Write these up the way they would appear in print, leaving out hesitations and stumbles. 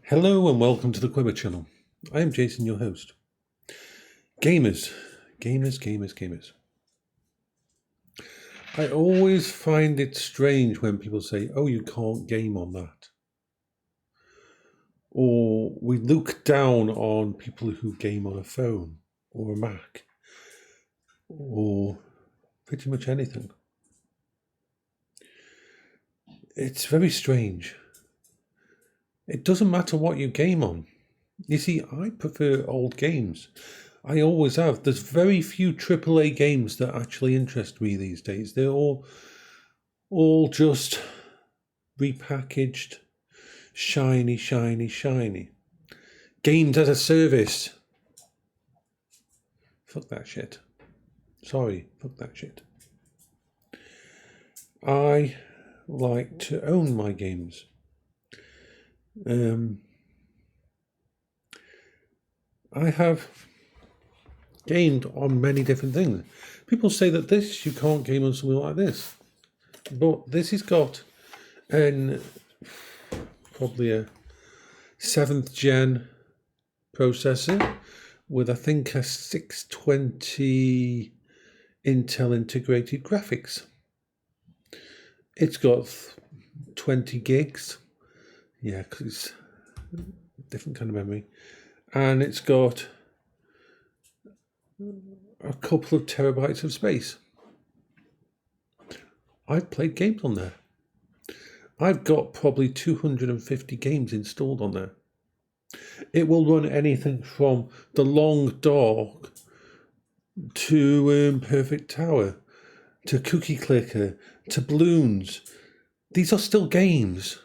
Hello and welcome to the Quiver channel. I am Jason, your host. Gamers. I always find it strange when people say, oh, you can't game on that. Or we look down on people who game on a phone or a Mac or pretty much anything. It's very strange. It doesn't matter what you game on. You see, I prefer old games. I always have. There's very few AAA games that actually interest me these days. They're all just repackaged, shiny. Games as a service. Fuck that shit. Sorry, fuck that shit. I like to own my games. I have gamed on many different things. People say that you can't game on something like this. But this has got probably a 7th gen processor with I think a 620 Intel integrated graphics. It's got 20 gigs. Yeah, because it's a different kind of memory. And it's got a couple of terabytes of space. I've played games on there. I've got probably 250 games installed on there. It will run anything from The Long Dark to Perfect Tower to Cookie Clicker to Balloons. These are still games.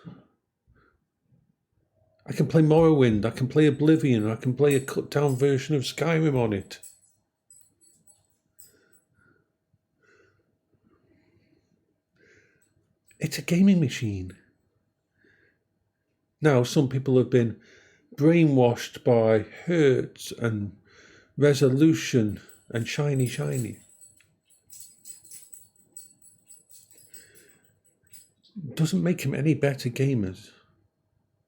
I can play Morrowind, I can play Oblivion, I can play a cut down version of Skyrim on it. It's a gaming machine. Now, some people have been brainwashed by hertz and resolution and shiny. Doesn't make them any better gamers.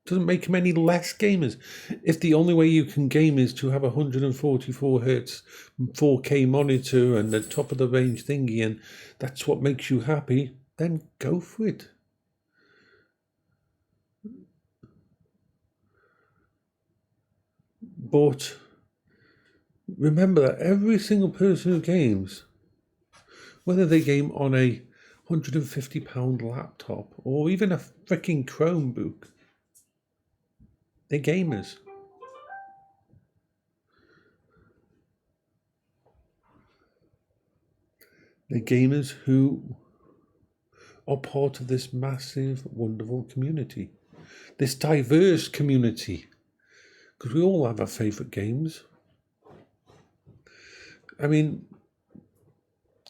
Doesn't make them any less gamers. If the only way you can game is to have a 144 hertz 4K monitor and the top of the range thingy, and that's what makes you happy, then go for it. But remember that every single person who games, whether they game on a £150 laptop or even a freaking Chromebook, they're gamers. They're gamers who are part of this massive, wonderful community. This diverse community. Because we all have our favourite games. I mean,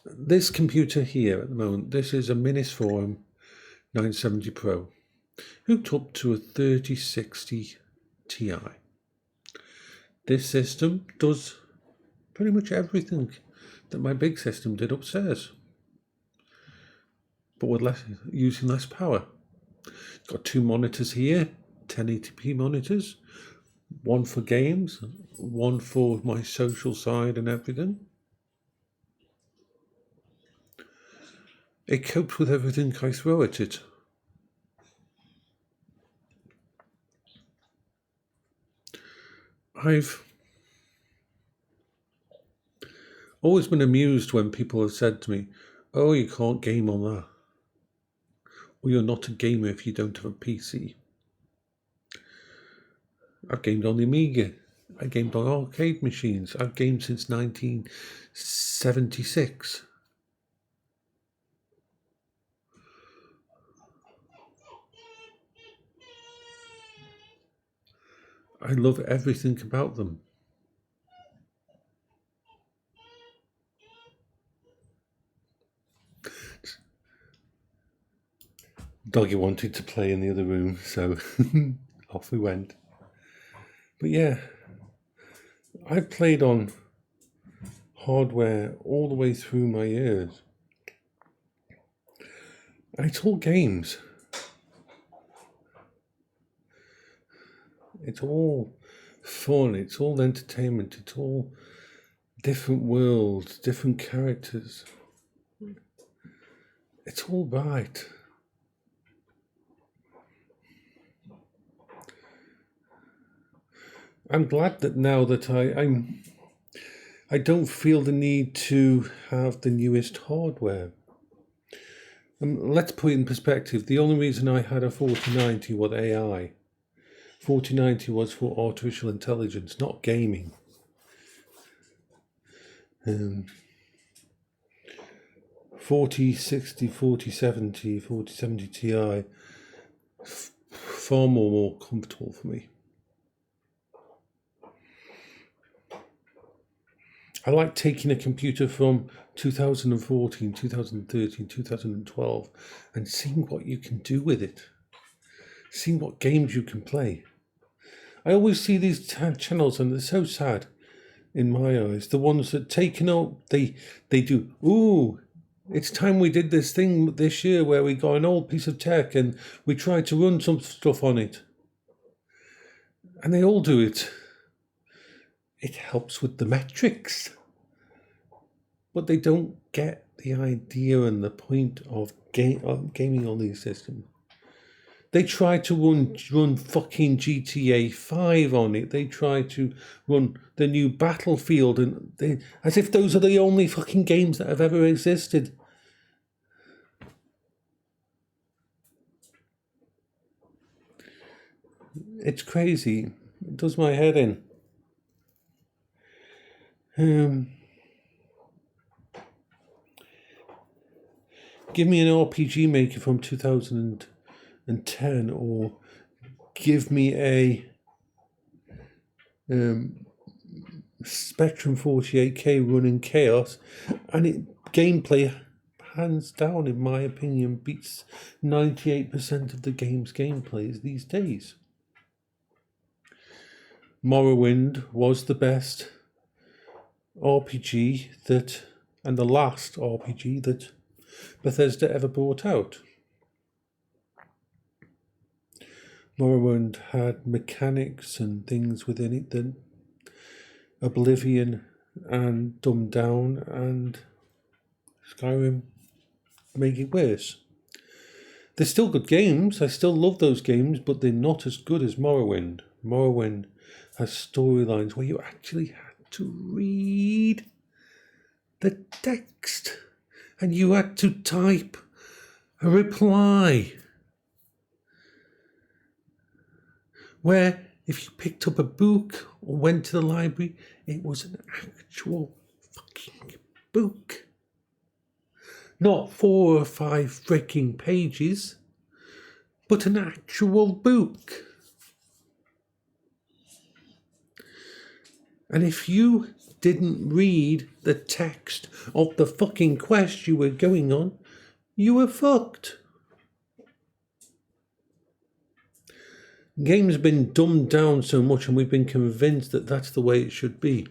this computer here at the moment, this is a Minisforum 970 Pro, hooked up to a 3060 Ti. This system does pretty much everything that my big system did upstairs, but with using less power. It's got 2 monitors here, 1080p monitors, one for games, one for my social side and everything. It copes with everything I throw at it. I've always been amused when people have said to me, oh, you can't game on that. Or you're not a gamer if you don't have a PC. I've gamed on the Amiga. I gamed on arcade machines. I've gamed since 1976. I love everything about them. Doggy wanted to play in the other room, so off we went. But yeah, I've played on hardware all the way through my years. And it's all games. It's all fun. It's all entertainment. It's all different worlds, different characters. It's all right. I'm glad that now that I don't feel the need to have the newest hardware. Let's put it in perspective. The only reason I had a 4090 was AI. 4090 was for artificial intelligence, not gaming. 4060, 4070, 4070 Ti, far more comfortable for me. I like taking a computer from 2014, 2013, 2012 and seeing what you can do with it. Seeing what games you can play. I always see these channels and they're so sad in my eyes. The ones that taken up, they do, ooh, it's time we did this thing this year where we got an old piece of tech and we tried to run some stuff on it. And they all do it. It helps with the metrics. But they don't get the idea and the point of gaming on these systems. They try to run fucking GTA 5 on it. They try to run the new Battlefield, and as if those are the only fucking games that have ever existed. It's crazy. It does my head in. Give me an RPG maker from 2010, or give me a Spectrum 48K running Chaos, and gameplay, hands down, in my opinion, beats 98% of the game's gameplays these days. Morrowind was the best RPG and the last RPG that Bethesda ever brought out. Morrowind had mechanics and things within it that Oblivion and Dumbed Down and Skyrim make it worse. They're still good games. I still love those games, but they're not as good as Morrowind. Morrowind has storylines where you actually had to read the text and you had to type a reply. Where if you picked up a book or went to the library, it was an actual fucking book. Not 4 or 5 freaking pages, but an actual book. And if you didn't read the text of the fucking quest you were going on, you were fucked. Games have been dumbed down so much and we've been convinced that that's the way it should be.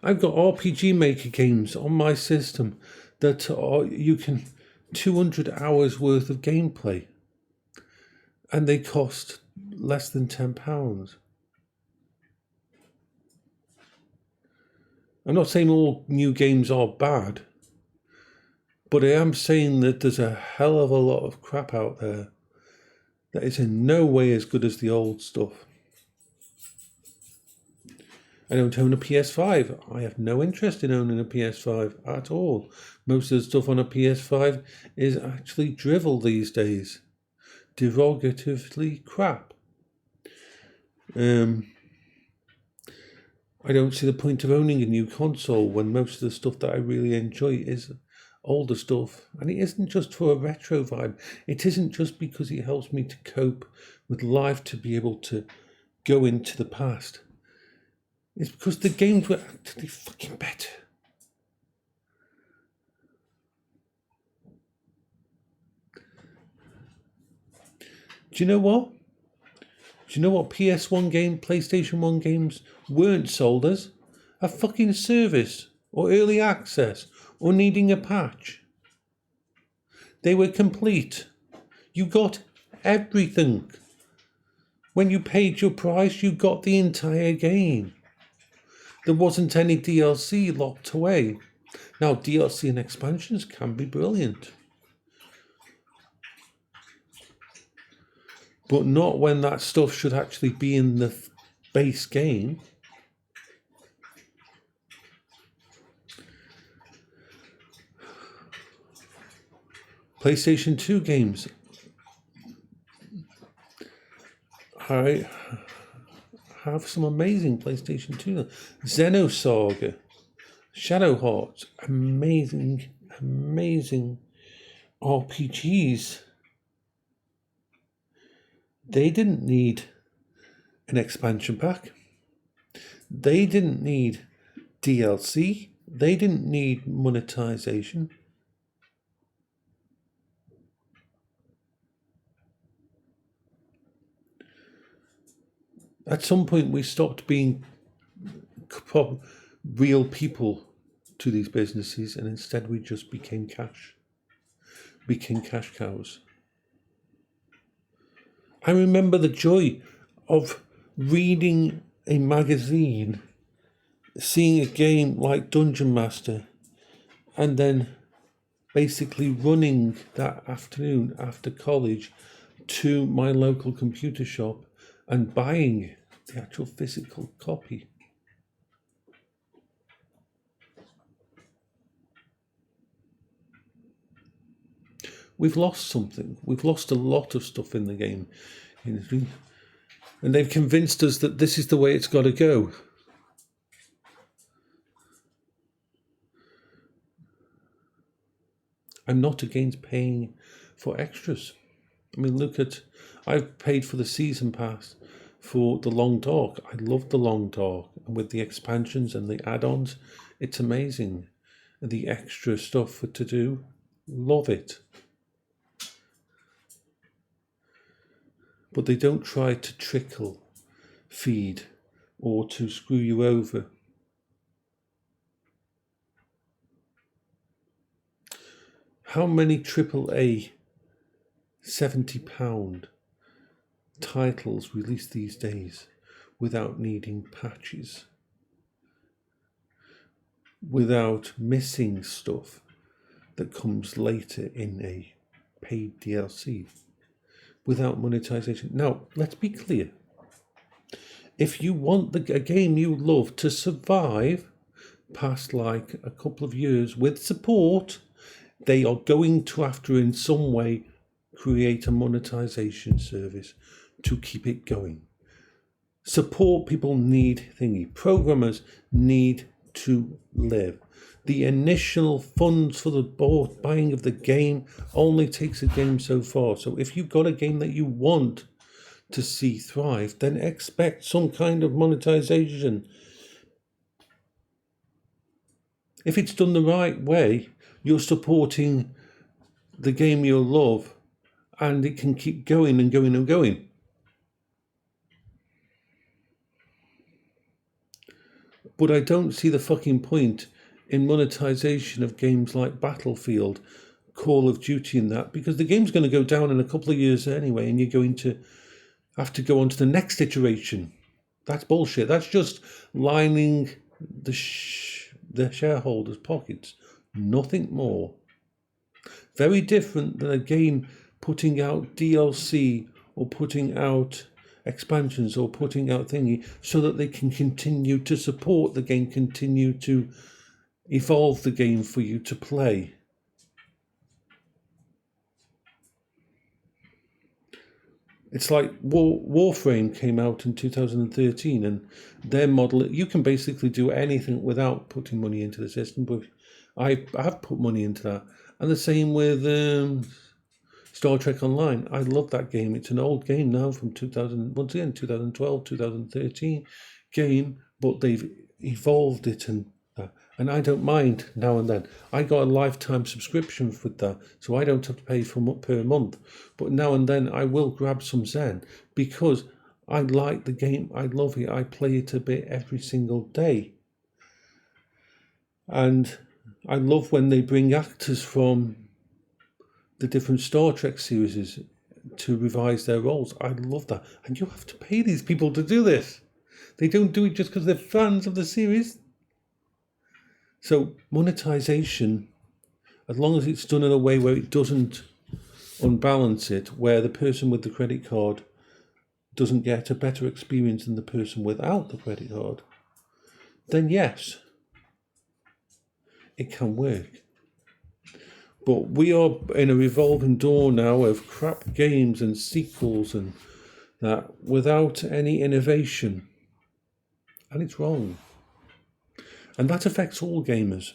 I've got RPG Maker games on my system that are, you can 200 hours worth of gameplay, and they cost less than £10. I'm not saying all new games are bad, but I am saying that there's a hell of a lot of crap out there that is in no way as good as the old stuff. I don't own a PS5. I have no interest in owning a PS5 at all. Most of the stuff on a PS5 is actually drivel these days. Derogatively crap. I don't see the point of owning a new console when most of the stuff that I really enjoy is older stuff. And it isn't just for a retro vibe. It isn't just because it helps me to cope with life, to be able to go into the past. It's because the games were actually fucking better. Do you know what? Do you know what PS1 game, PlayStation 1 games weren't sold as? A fucking service, or early access, or needing a patch. They were complete. You got everything. When you paid your price, you got the entire game. There wasn't any DLC locked away. Now, DLC and expansions can be brilliant, but not when that stuff should actually be in the base game. PlayStation 2 games. I have some amazing PlayStation 2. Xenosaga, Shadow Hearts, amazing RPGs. They didn't need an expansion pack. They didn't need DLC. They didn't need monetization. At some point, we stopped being real people to these businesses, and instead we just became cash cows. I remember the joy of reading a magazine, seeing a game like Dungeon Master, and then basically running that afternoon after college to my local computer shop and buying the actual physical copy. We've lost something. We've lost a lot of stuff in the game industry, and they've convinced us that this is the way it's got to go. I'm not against paying for extras. I mean, I've paid for the season pass for the Long Dark. I love the Long Dark, and with the expansions and the add-ons, it's amazing. And the extra stuff to do, love it. But they don't try to trickle feed or to screw you over. How many AAA £70 titles released these days without needing patches, without missing stuff that comes later in a paid DLC, without monetization? Now, let's be clear. If you want a game you love to survive past like a couple of years with support, they are going to have to in some way create a monetization service to keep it going. Support people need thingy. Programmers need to live. The initial funds for the buying of the game only takes a game so far. So if you've got a game that you want to see thrive, then expect some kind of monetization. If it's done the right way, you're supporting the game you love, and it can keep going and going and going. But I don't see the fucking point in monetization of games like Battlefield, Call of Duty and that, because the game's going to go down in a couple of years anyway, and you're going to have to go on to the next iteration. That's bullshit. That's just lining the shareholders' pockets. Nothing more. Very different than a game putting out DLC or putting out expansions or putting out thingy so that they can continue to support the game, continue to evolve the game for you to play. It's like Warframe came out in 2013, and their model, you can basically do anything without putting money into the system, but I have put money into that. And the same with Star Trek Online. I love that game. It's an old game now from 2012, 2013 game, but they've evolved it, and I don't mind now and then. I got a lifetime subscription with that, so I don't have to pay per month. But now and then I will grab some Zen because I like the game. I love it. I play it a bit every single day. And I love when they bring actors from the different Star Trek series to revise their roles. I love that. And you have to pay these people to do this. They don't do it just because they're fans of the series. So monetization, as long as it's done in a way where it doesn't unbalance it, where the person with the credit card doesn't get a better experience than the person without the credit card, then yes, it can work. But we are in a revolving door now of crap games and sequels and that without any innovation. And it's wrong. And that affects all gamers.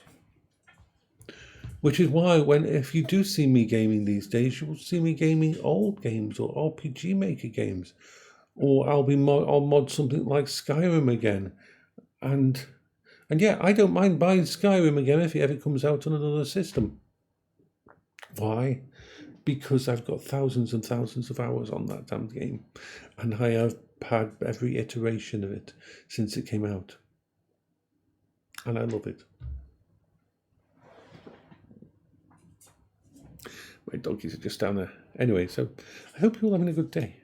Which is why if you do see me gaming these days, you will see me gaming old games or RPG Maker games. Or I'll mod something like Skyrim again. And yeah, I don't mind buying Skyrim again if it ever comes out on another system. Why? Because I've got thousands and thousands of hours on that damn game. And I have had every iteration of it since it came out. And I love it. My doggies are just down there. Anyway, so I hope you're all having a good day.